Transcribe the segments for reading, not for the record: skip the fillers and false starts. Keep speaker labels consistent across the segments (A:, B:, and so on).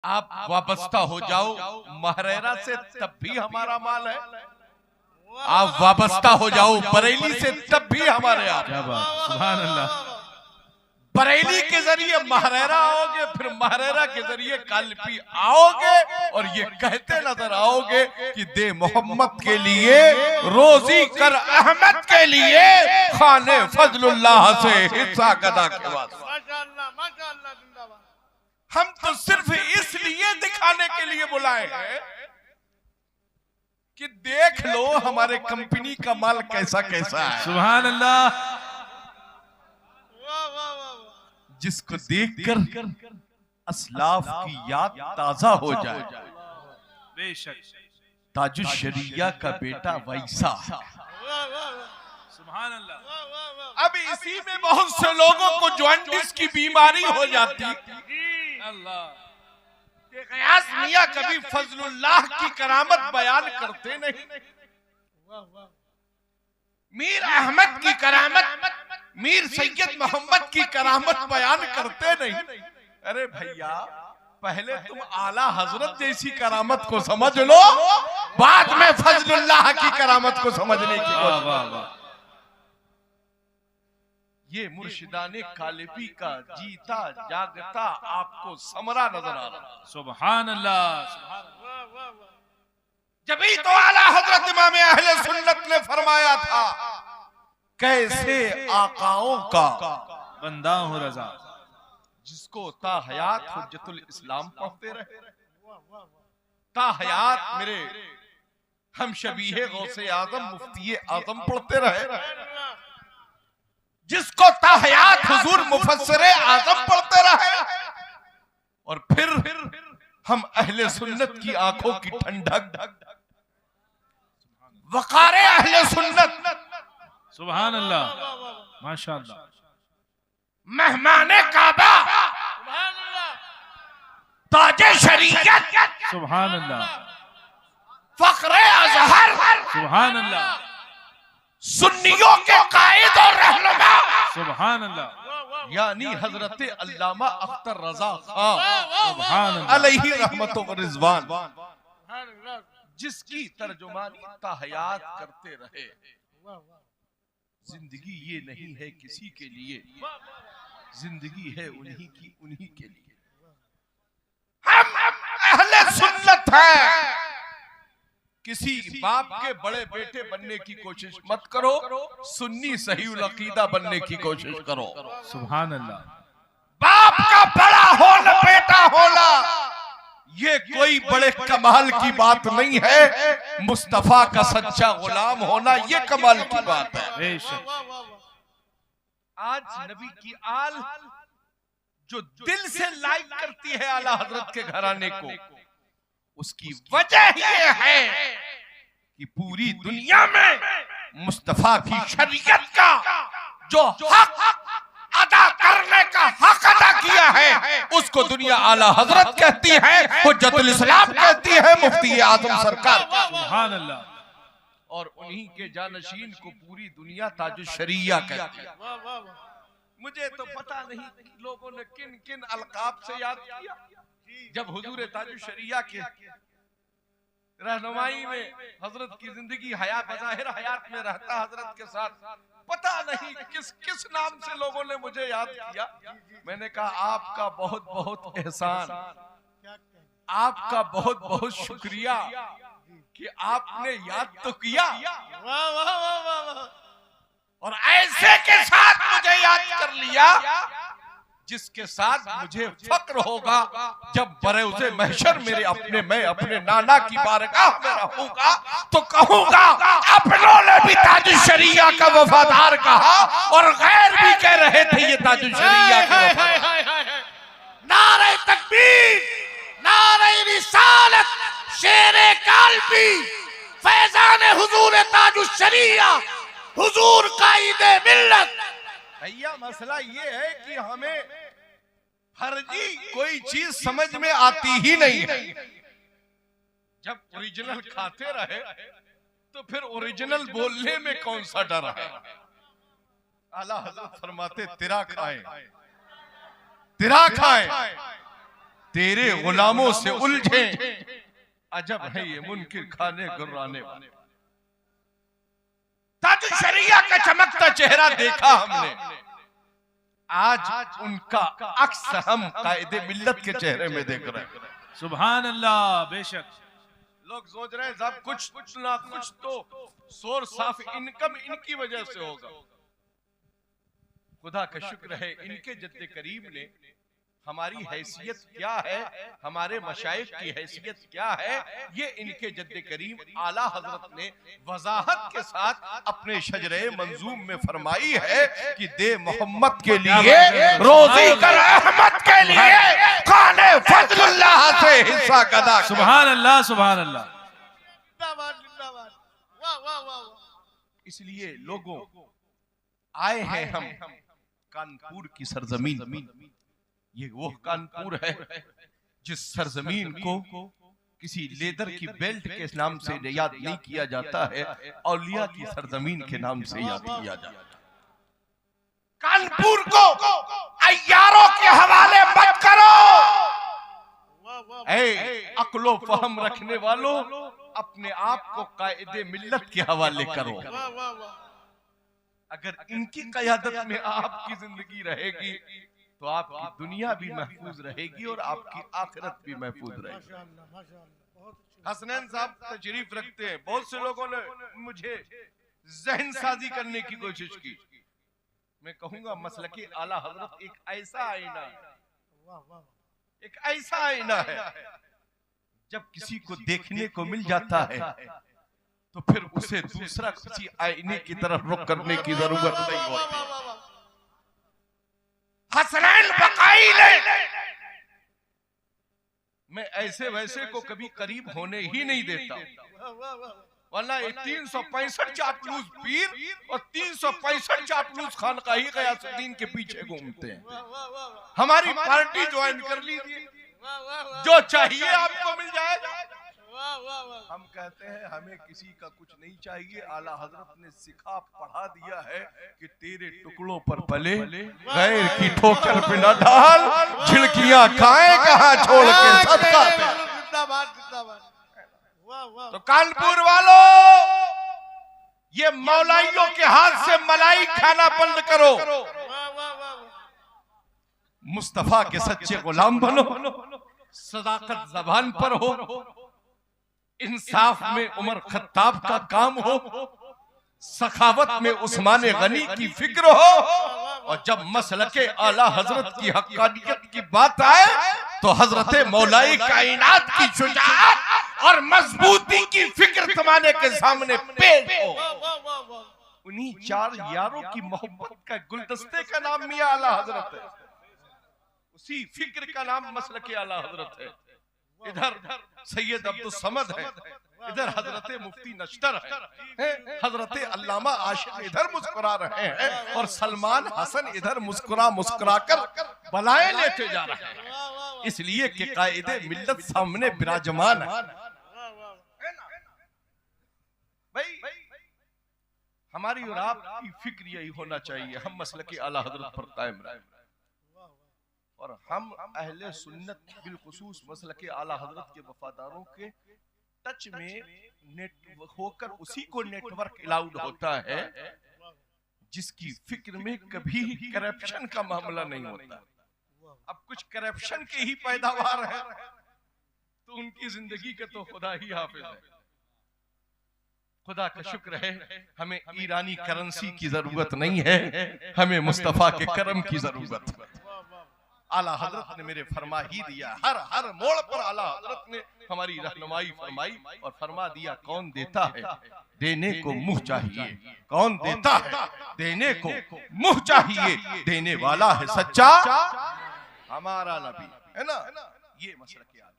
A: आप वाबस्ता हो जाओ महरेरा से तब भी हमारा माल है, आप वाबस्ता हो जाओ बरेली से तब भी हमारे आप।
B: क्या बात, सुभान अल्लाह।
A: बरेली के जरिए महरेरा आओगे, फिर महरेरा के जरिए कालपी आओगे और ये कहते नजर आओगे कि दे मोहम्मद के लिए रोजी कर अहमद के लिए खाने फजलुल्लाह से हिस्सा गदा के बाद। हम तो सिर्फ इसलिए दिखाने के लिए बुलाए हैं कि देख लो हमारे कंपनी का माल कैसा कैसा है।
B: सुभान अल्लाह।
A: जिसको देखकर असलाफ की याद ताजा हो जाए।
B: बेशक
A: ताजुश शरिया का बेटा वैसा।
B: सुभान अल्लाह।
A: अब इसी में बहुत से लोगों को जॉन्डिस की बीमारी हो जाती।
B: अल्लाह।
A: गयास मियां कभी फजलुल्लाह की करामत बयान करते नहीं, मीर अहमद की करामत, मीर सैयद मोहम्मद की करामत बयान करते नहीं। अरे भैया पहले तुम आला हजरत जैसी करामत को समझ लो, बाद में फजलुल्लाह की करामत को समझने की कोशिश। ये मुर्शिदाने कालिबी का जीता जागता आपको समरा नजर आ रहा।
B: सुभान अल्लाह।
A: जब ही तो आला हजरत इमाम अहले सुन्नत ने फरमाया था कैसे आकाओं का
B: बंदा हूं रजा,
A: जिसको ता हयात हुज्जतुल इस्लाम पढ़ते रहे, ता हयात मेरे हम शबीहे गौसे आजम मुफ्ती आजम पढ़ते रहे, जिसको ता हयात हुजूर मुफस्सिरे आजम पढ़ते रहे, और फिर हम अहले सुन्नत की आंखों की ठंडक, वकारे अहले सुन्नत,
B: सुभान अल्लाह, माशाअल्लाह,
A: मेहमाने काबा, ताजे शरीयत,
B: सुभान अल्लाह,
A: फखरे अजहर,
B: सुभान अल्लाह,
A: सुन्नियों के कायद और रहनुमा,
B: सुभान अल्लाह,
A: यानी हजरत अल्लामा अख्तर रजा खान
B: सुभान अल्लाह,
A: अलैहि रहमतुर व रिजवान, जिसकी तर्जुमानी ताहयात करते रहे। जिंदगी ये नहीं है किसी के लिए, जिंदगी है उन्हीं के लिए। हम अहले सुन्नत हैं। किसी बाप के बड़े बेटे बनने की कोशिश मत करो, सुन्नी सहीउल अकीदा बनने की कोशिश करो।
B: सुभान अल्लाह।
A: बाप का बड़ा होना बेटा होना ये कोई बड़े कमाल की बात नहीं है, मुस्तफा का सच्चा गुलाम होना ये कमाल की बात है।
B: बेशक।
A: आज नबी की आल जो दिल से लाइक करती है आला हजरत के घराने को, उसकी वजह ये है कि पूरी दुनिया में मुस्तफा की शरीयत का जो हक अदा करने का हक अदा किया है, उसको दुनिया आला हजरत कहती है, हुज्जतुल इस्लाम कहती है, मुफ्ती आजम सरकार।
B: सुभान अल्लाह।
A: और उन्हीं के जानशीन को पूरी दुनिया ताजुश शरिया कहती है। मुझे तो पता नहीं लोगों ने किन किन अलकाब से याद किया। जब हुजूर ताजुश शरिया के रहनुमाई में हजरत की जिंदगी हयात बज़ाहिर हयात में रहता हजरत के साथ, पता नहीं किस किस नाम से लोगों ने मुझे याद किया। मैंने कहा आपका बहुत बहुत एहसान, आपका बहुत बहुत शुक्रिया कि आपने याद तो किया, और ऐसे के साथ मुझे याद कर लिया जिसके साथ मुझे फक्र होगा जब बरोज़े महशर मैं अपने नाना की बारगाह में रहूंगा तो कहूंगा अपनों ने भी ताजुश शरिया का वफादार कहा और गैर भी कह रहे थे ये ताजुश शरिया का वफादार। नारे तकबीर, नारे रिसालत, शेरे कालबी, फैजान हुजूर ताजुश शरिया, हुजूर कायदे मिल्लत। भैया मसला ये है कि हमें फर्जी कोई चीज समझ में आती ही नहीं है। जब ओरिजिनल खाते रहे तो फिर ओरिजिनल बोलने में कौन सा डर है। आला हज़रत फरमाते तेरा खाएं, तेरा खाएं, तेरे गुलामों से उलझे, अजब है ये मुनकिर खाने गुर्राने वाले। ताज शरिया का चमकता चेहरा देखा हमने, आज उनका अक्स हम कायदे मिल्लत के चेहरे में देख रहे हैं।
B: सुभान अल्लाह। बेशक
A: लोग सोच रहे हैं साहब कुछ ना कुछ तो सोर्स ऑफ इनकम इनकी वजह से होगा। खुदा का शुक्र है इनके जद्दे करीम ने हमारी हैसियत क्या है, हमारे मशाइख की हैसियत क्या है, ये इनके जद्दे करीम आला हजरत ने वजाहत के साथ अपने शजरे मंजूम में फरमाई है कि दे मोहम्मद के लिए, रोजी कर अहमद के लिए, खाने फजलुल्लाह से हिस्सा कदा।
B: सुभान अल्लाह, सुभान अल्लाह।
A: इसलिए लोगों आए हैं हम कानपुर की सरजमीन। ये वो कानपुर है जिस सरजमीन को किसी लेदर की बेल्ट के नाम से याद नहीं किया जाता है, औलिया की सरजमीन के नाम से याद किया जाता है। कानपुर को अय्यारों के हवाले मत करो। अक्लो फहम रखने वालों, अपने आप को कायदे मिल्लत के हवाले करो। अगर इनकी क़यादत में आपकी जिंदगी रहेगी तो आपकी दुनिया भी महफूज रहेगी और आपकी आखिरत भी महफूज रहेगी। हसनैन साहब तशरीफ रखते हैं। बहुत से लोगों ने मुझे जहन साजी करने की कोशिश की। मैं कहूंगा मसलके आला हजरत एक ऐसा आईना है, एक ऐसा आईना है, जब किसी को देखने को मिल जाता है तो फिर उसे दूसरा किसी आईने की तरफ रुख करने की जरूरत नहीं होती। हसनैन बकाई ने मैं ऐसे वैसे को कभी करीब होने ही नहीं देता, वरना 365 चापलूस पीर और 365 चापलूस खानकाही गयासुद्दीन के पीछे घूमते हैं। हमारी पार्टी ज्वाइन कर लीजिए, जो चाहिए आपको मिल जाएगा। हम कहते हैं हमें किसी का कुछ नहीं चाहिए। आला हजरत ने सिखा पढ़ा दिया है कि तेरे टुकड़ों पर पले, गैर की ठोकर पे न ढाल, झिड़कियां खाए कहां छोड़ के सदका दे। तो कानपुर वालों, ये मौलाइयों के हाथ से मलाई खाना बंद करो, मुस्तफा के सच्चे गुलाम बनो, सदाकत जबान पर हो, इंसाफ में उमर खत्ताब का काम हो, सखावत में उस्मान गनी की फिक्र हो, और जब मसलके आला हजरत की हक्कानियत की बात आए तो हजरत मौलाई कायनात की शुजाअत और मजबूती की फिक्र जमाने के सामने पेश हो। उन्हीं चार यारों की मोहब्बत का गुलदस्ते का नाम मियां आला हजरत है, उसी फिक्र का नाम मसलके आला हजरत है। इधर सैयद अब्दुल समद है, इधर हजरत मुफ्ती नश्तर है, हजरत अल्लामा आशिक इधर मुस्कुरा रहे हैं और सलमान हसन इधर मुस्कुरा मुस्कुरा कर बलाएं लेते जा रहे हैं, इसलिए कि कायदे मिल्लत सामने विराजमान है। भाई हमारी और आपकी फिक्र यही होना चाहिए, हम मसलके आला हजरत पर कायम रहें और हम अहले सुन्नत बिलखुसूस मसलके आला हजरत के वफादारों के टच में होकर उसी को नेटवर्क अलाउड होता है जिसकी फिक्र में कभी करप्शन का मामला नहीं होता। अब कुछ करप्शन के ही पैदावार है तो उनकी जिंदगी के तो खुदा ही हाफिज है। खुदा का शुक्र है हमें ईरानी करेंसी की जरूरत नहीं है, हमें मुस्तफा के करम की जरूरत है। आला हजरत ने मेरे फरमा ही दिया, हर मोड़ पर आला हजरत ने हमारी रहनुमाई फरमाई और फरमा दिया कौन देता है देने को मुंह चाहिए, कौन देता है देने को मुंह चाहिए, देने वाला है सच्चा हमारा नबी, है ना। ये मसला क्या,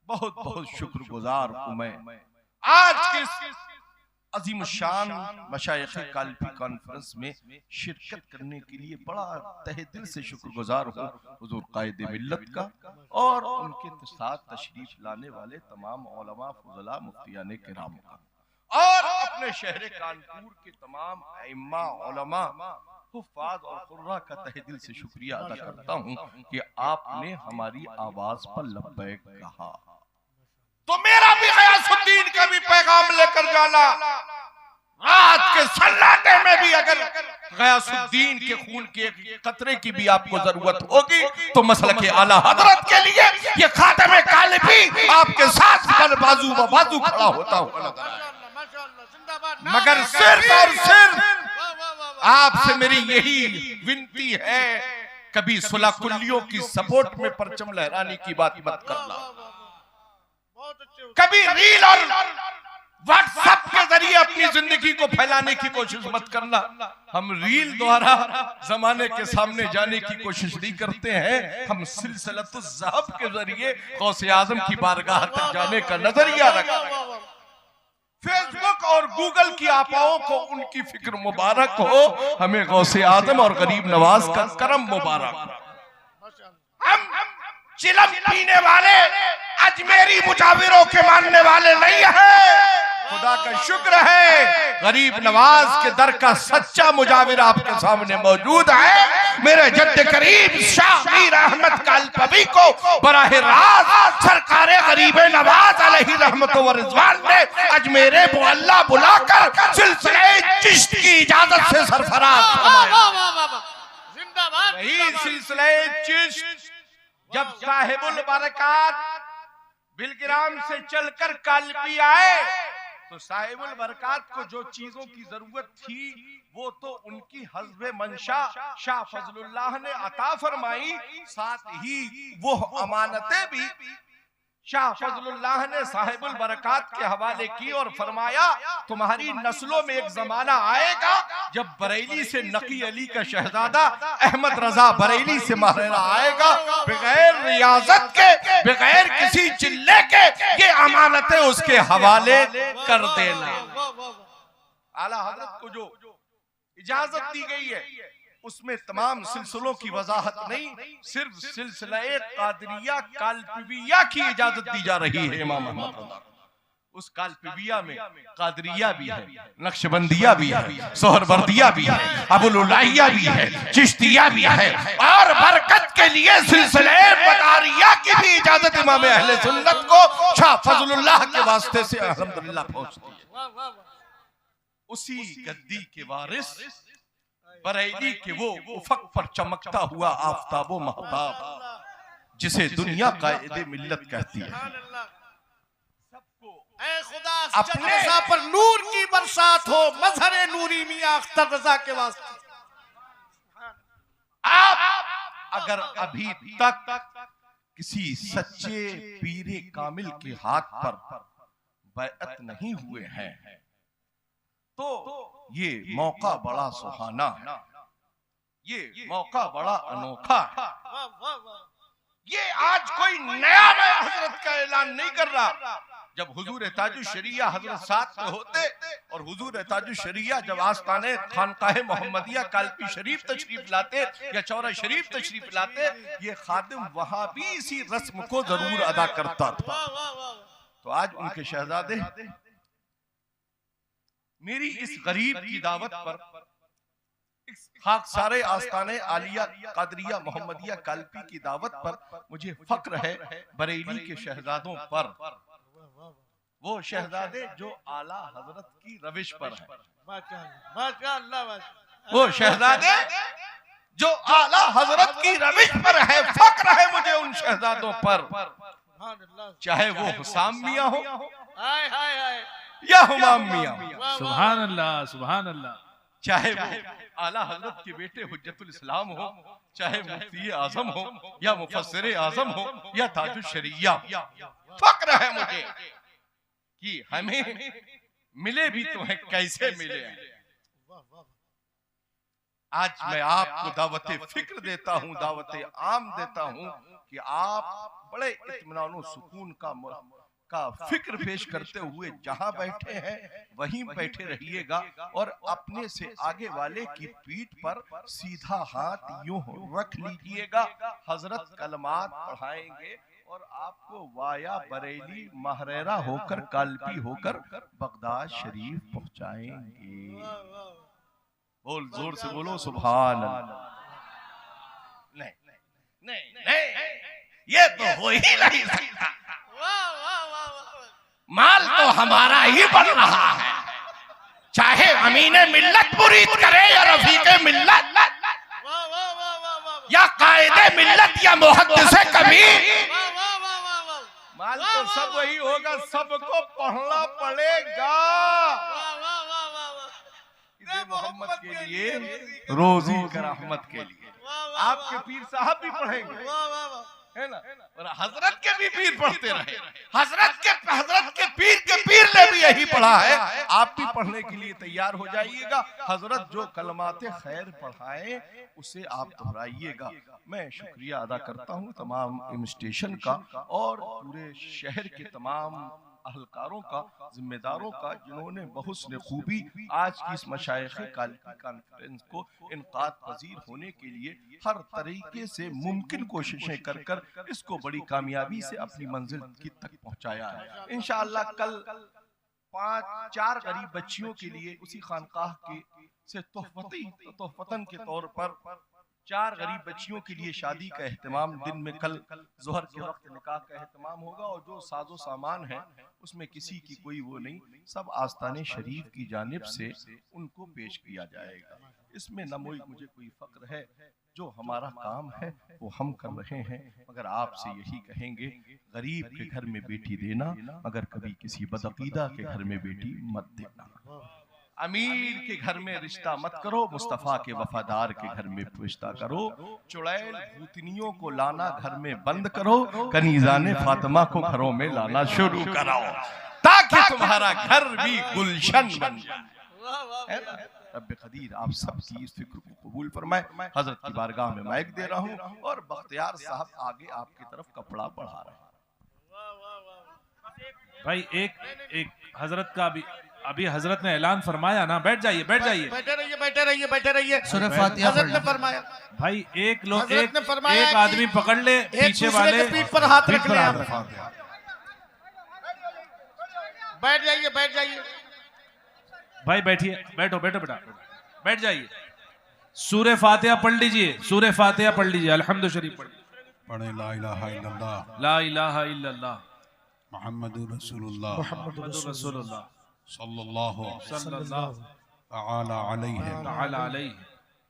A: बहुत बहुत शुक्रगुजार हूं मैं आज के अजीम शान मशाइख काल्पी कॉन्फ्रेंस में शिरकत करने के लिए बड़ा तहे दिल से शुक्रगुजार हूँ हुजूर कायदे मिल्लत का और उनके साथ तशरीफ लाने वाले तमाम उलमा फुज़ला मुफ्तियाने किराम का और अपने शहर कानपुर के तमाम इम्मा उलमा हुफ्फाज और कुर्रा का तहे दिल से शुक्रिया अदा करता हूँ कि आपने हमारी आवाज पर लब्बैक कहा। तो मेरा भी गयासुद्दीन का भी पैगाम लेकर जाना, रात के सन्नाटे में भी अगर गयासुद्दीन के खून के एक कतरे की भी आपको जरूरत होगी तो मसलक आला हजरत के लिए ये खातमे कालिबी आपके साथ बाजू ब बाजू खड़ा होता हुआ नजर आए। मगर सिर्फ और सिर्फ आपसे मेरी यही विनती है, कभी सुलह कुल्लियों की सपोर्ट में परचम लहराने की बात मत करना, कभी रील और व्हाट्सएप के जरिए अपनी जिंदगी को फैलाने की कोशिश मत करना। हम रील द्वारा जमाने के सामने जाने की कोशिश नहीं करते हैं, हम सिलसिलतुल ज़हब के जरिए गौसे आजम की बारगाह तक जाने का नजरिया रखते हैं। फेसबुक और गूगल की आपाओं को उनकी फिक्र मुबारक हो, हमें गौसे आजम और गरीब नवाज का करम मुबारक। हम चिलम पीने वाले अजमेरी मुजाविरों के मानने वाले नहीं है। खुदा का शुक्र है गरीब नवाज के दर का सच्चा मुजाविर आपके सामने मौजूद है। मेरे जद्द करीब शाह मीर अहमद कालपवी को बराह रास्त सरकारे गरीब नवाज अलैहि रहमत व रिजवान ने अजमेरे मुअल्ला बुलाकर सिलसिले चिश्त की इजाजत से सरफराज जिंदाबाद। यही सिलसिले चिश्त जब साहिबुल बरकात बिलगिराम से चलकर कालपी आए तो साहिबुल बरकात को जो चीजों की जरूरत थी वो तो उनकी हज़्ब मंशा शाह फजलुल्लाह ने अता फरमाई, साथ ही वो अमानतें भी शाह फजलुल्लाह ने साहिबुल बरकात के हवाले की और फरमाया तुम्हारी नस्लों में एक जमाना आएगा जब बरेली से नकी अली का शहजादा अहमद रजा बरेली से महरेरा आएगा, बगैर रियाजत के बगैर किसी चिल्ले के ये अमानतें उसके हवाले कर देना। आला हजरत को जो इजाजत दी गई है उसमें तमाम सिलसिलों की वजाहत नहीं, सिर्फ सिलसिला कादरिया कालपीबिया की इजाजत दी जा रही है। इमाम अहमद रज़ा उस कालपीबिया में कादरिया भी है, नक्शबंदिया भी है, सोहरवर्दिया भी है, अबुलुलाहिया भी है, चिश्तिया भी है और बरकत के लिए सिलसिले मदारिया की भी इजाजत इमाम अहले सुन्नत को शाह फजलुल्लाह के वास्ते से अल्हम्दुलिल्लाह पहुंचती है। उसी गद्दी के वारिस बरेली के वो उफक पर चमकता हुआ आफताबो महताब जिसे दुनिया कायदे मिल्लत कहती है,
C: खुदा अपने पर नूर की बरसात हो मजहर नूरी मियां अख्तर रजा के वास्ते।
A: आप अगर अभी तक किसी सच्चे पीरे कामिल के हाथ पर बैअत नहीं हुए हैं तो ये मौका बड़ा सुहाना है, ये मौका बड़ा अनोखा है। ये आज कोई नया मैं हजरत का ऐलान नहीं कर रहा। जब हुजूर ताजुश शरिया हजरत साथ में होते और हुजूर ताजुश शरिया जब आस्ताने खानकाहे मोहम्मदिया कालपी शरीफ तशरीफ लाते या चौरा शरीफ तशरीफ लाते, ये खादिम वहां भी इसी रस्म को जरूर अदा करता था। तो आज उनके शहजादे मेरी इस गरीब की दावत पर खाकसारे आस्ताने आलिया कादरिया मोहम्मदिया कालपी की दावत पर मुझे फक्र है बरेली के शहजादों पर, वो शहजादे जो आला हजरत की रविश पर है, वो शहजादे जो आला हजरत की रविश पर है। फक्र है मुझे उन शहजादों पर, चाहे वो हुसाम मियां हो या हुमाम मियां,
B: सुभान अल्लाह सुभान अल्लाह,
A: चाहे वो आला हजरत के बेटे हुज्जतुल इस्लाम हो, चाहे मुफ्ती आजम हो या मुफस्सिर आजम हो या ताजुश शरिया। फक्र है मुझे कि हमें मिले भी तो हैं, कैसे मिले हैं। आज मैं आपको दावत फिक्र देता हूँ, दावत आम देता हूँ कि आप बड़े इत्मीनान सुकून का फिक्र पेश करते हुए जहां बैठे हैं वहीं बैठे रहिएगा और अपने से आगे वाले की पीठ पर सीधा हाथ यूं रख लीजिएगा। हजरत कलमात पढ़ाएंगे और आपको वाया बरेली महरेरा होकर कालपी होकर बगदाद शरीफ पहुंचाएंगे। बोल, जोर से बोलो सुभान अल्लाह। नहीं नहीं नहीं, ये तो हो ही नहीं सकता। माल तो हमारा ही बढ़ रहा है, चाहे अमीने मिल्लत मुरीद करे या रफीके मिल्लत या कायदे मिल्लत या मुहद्दिसे कबीर, माल तो सब वही होगा, सबको पढ़ना पड़ेगा। मोहम्मद के लिए, रोजी का रहमत के लिए आपके पीर साहब भी पढ़ेंगे, है ना, और हजरत के भी पीर पढ़ते रहे। हजरत के पीर ने भी यही पढ़ा है। आप भी पढ़ने के लिए तैयार हो जाइएगा। हजरत जो कलमाते खैर पढ़ाए उसे आप दोहराइएगा। मैं शुक्रिया अदा करता हूँ तमाम इन्स्टिट्यूशन का और पूरे शहर के तमाम अहलकारों का, जिम्मेदारों का, जिन्होंने बहुस्न खूबी आज की इस मशाइख़े कॉन्फ्रेंस को इनकाद पजीर होने के लिए हर तरीके से मुमकिन कोशिशें कर कर इसको बड़ी कामयाबी से अपनी मंजिल की तक पहुंचाया है। इंशाअल्लाह कल 4 गरीब बच्चियों के लिए उसी खानकाह के से तोहफतन के तौर पर 4 गरीब बच्चियों के लिए शादी का एहतमाम, दिन में कल जोहर के वक्त निकाह का एहतमाम होगा और जो साजो सामान है उसमें किसी की कोई वो नहीं, सब आस्ताने शरीफ की जानिब से उनको पेश किया जाएगा। इसमें न मुझे कोई फक्र है, जो हमारा काम है वो हम कर रहे हैं, मगर आपसे यही कहेंगे गरीब के घर में बेटी देना, मगर कभी किसी बदअकीदा के घर में बेटी मत देना। अमीर के घर में रिश्ता मत करो, मुस्तफा के वफादार के घर में रिश्ता करो। चुड़ैल भूतनियों को लाना घर में बंद करो, कनीज़ाने फातिमा को घरों में लाना शुरू कराओ, ताकि तुम्हारा घर भी गुलशन बन जाए। रब्बे कदीर आप सबकी इस फिक्र को कबूल फरमाए। हजरत की बारगाह में माइक दे रहा हूँ और बख्तियार साहब आगे आपकी तरफ कपड़ा बढ़ा रहे हैं।
B: भाई एक हजरत का अभी हजरत ने ऐलान फरमाया ना, बैठ जाइए बैठे रहिए।
C: हजरत ने फरमाया
B: भाई एक
C: फरमाया
B: आदमी पकड़ ले पीछे वाले
C: पीठ पर हाथ रख ले। बैठ जाइए
B: भाई बैठिए, बैठो बेटा बैठ जाइए। सूरह फातिहा पढ़ लीजिए, सूरह फातिहा पढ़ लीजिए, अल्हम्दु शरीफ
D: पढ़े ला इलाहा इल्लल्लाह
B: ला इलाहा इल्लल्लाह
D: मुहम्मदुर रसूलुल्लाह सल्लल्लाहु तआला अलैहि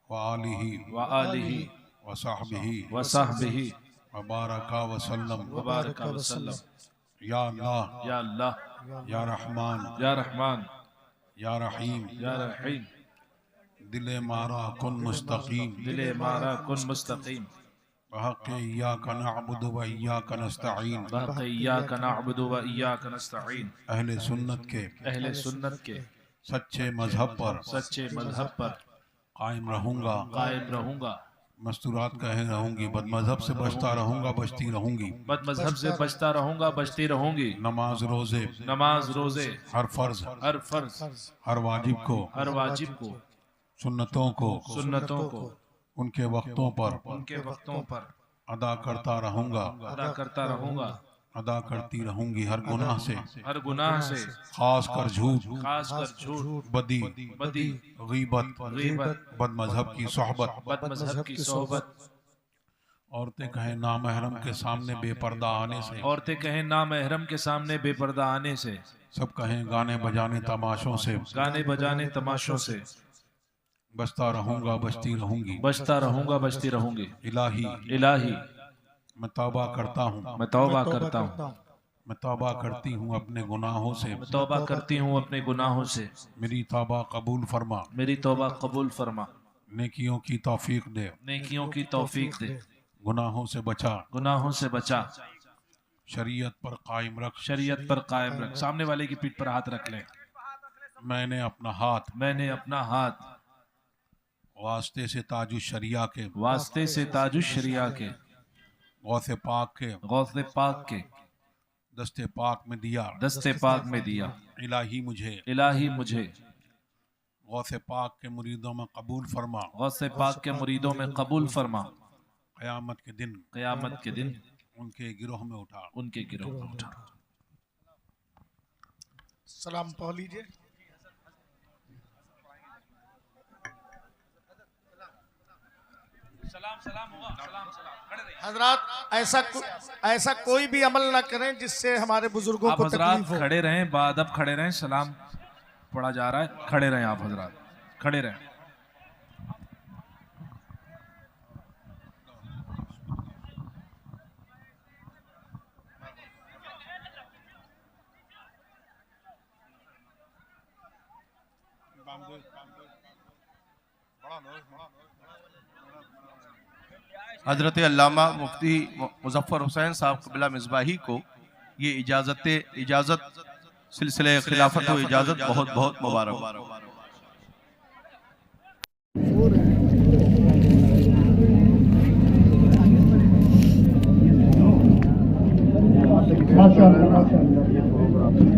D: व आलिहि व सहबिही व बारका वसल्लम। या अल्लाह या रहमान या रहीम दिले मारा कुन मुस्तकीम बहक़ इय्याका नअबुदु व इय्याका नस्तईन। अहले सुन्नत के सच्चे मजहब पर कायम रहूंगा। मस्तूरात कहे रहूंगी, बदमजहब से बचता रहूंगा, बचती रहूंगी। नमाज रोजे हर फर्ज हर वाजिब को सुन्नतों को उनके वक्तों पर अदा करता रहूंगा, अदा करती रहूंगी। हर गुनाह से खास कर झूठ, बदी, गीबत, बदमजहब की सोहबत। औरतें कहें नामहरम के सामने बेपर्दा आने से। सब कहें गाने बजाने तमाशों से। बचता रहूंगा, बचती रहूंगी। इलाही मैं तौबा करता हूँ, मैं तौबा करती हूँ अपने गुनाहों से। मेरी तौबा कबूल फरमा, नेकियों की तौफीक दे, गुनाहों से बचा, शरीयत पर कायम रख। सामने वाले की पीठ पर हाथ रख ले। मैंने अपना हाथ वास्ते से ताजु शरिया के गौसे पाक के दस्ते पाक में दिया। इलाही मुझे गौसे पाक के मुरीदों में कबूल फरमा। क़यामत के दिन उनके गिरोह में उठा।
C: सलाम पढ़ लीजिए।
B: सलाम सलाम होगा, सलाम सलाम, खड़े रहिए।
C: हजरात ऐसा कोई भी अमल ना करें जिससे हमारे बुजुर्गों
B: आप
C: को
B: हजरात
C: तकलीफ हो।
B: खड़े रहें, बाअदब खड़े रहें, सलाम पढ़ा जा रहा है, खड़े रहें आप हजरात, खड़े रहें।
A: हजरत अल्लामा मुफ्ती मुजफ्फर हुसैन साहब क़िबला मिसबाही को ये इजाज़त सिलसिले खिलाफत व इजाज़त बहुत बहुत मुबारक।
E: माशाअल्लाह, माशाअल्लाह।